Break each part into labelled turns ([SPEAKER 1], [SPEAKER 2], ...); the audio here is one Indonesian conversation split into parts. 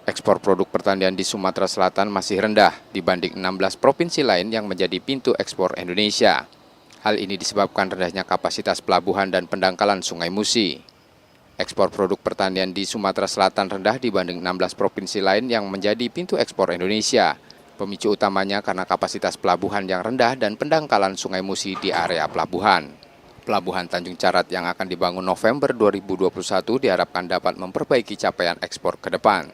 [SPEAKER 1] Ekspor produk pertanian di Sumatera Selatan masih rendah dibanding 16 provinsi lain yang menjadi pintu ekspor Indonesia. Hal ini disebabkan rendahnya kapasitas pelabuhan dan pendangkalan Sungai Musi. Ekspor produk pertanian di Sumatera Selatan rendah dibanding 16 provinsi lain yang menjadi pintu ekspor Indonesia. Pemicu utamanya karena kapasitas pelabuhan yang rendah dan pendangkalan Sungai Musi di area pelabuhan. Pelabuhan Tanjung Carat yang akan dibangun November 2021 diharapkan dapat memperbaiki capaian ekspor ke depan.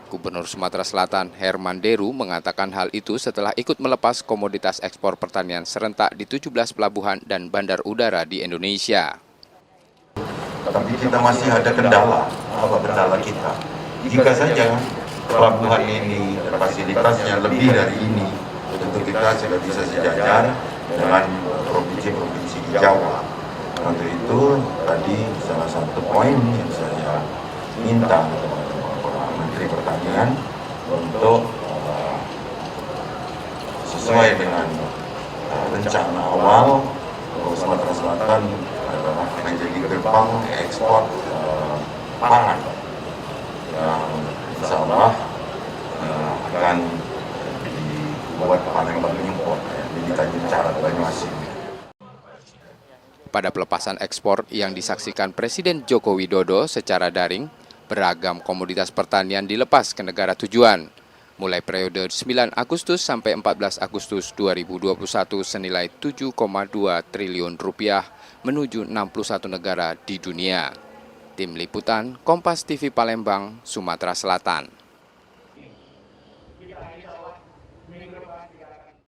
[SPEAKER 1] Gubernur Sumatera Selatan Herman Deru mengatakan hal itu setelah ikut melepas komoditas ekspor pertanian serentak di 17 pelabuhan dan bandar udara di Indonesia.
[SPEAKER 2] Tapi kita masih ada kendala. Apa kendala kita? Jika saja pelabuhan ini fasilitasnya lebih dari ini, tentu kita sudah bisa sejajar dengan provinsi-provinsi di Jawa. Untuk itu tadi salah satu poin yang saya minta kepada Menteri Pertanian untuk sesuai dengan rencana awal Sumatera Selatan adalah menjadi gerbang ekspor pangan yang insya Allah akan dibuat Palembang import di Tanjung Carat Banyuasin.
[SPEAKER 1] Pada pelepasan ekspor yang disaksikan Presiden Joko Widodo secara daring, beragam komoditas pertanian dilepas ke negara tujuan. Mulai periode 9 Agustus sampai 14 Agustus 2021 senilai 7,2 triliun rupiah menuju 61 negara di dunia. Tim Liputan Kompas TV Palembang, Sumatera Selatan.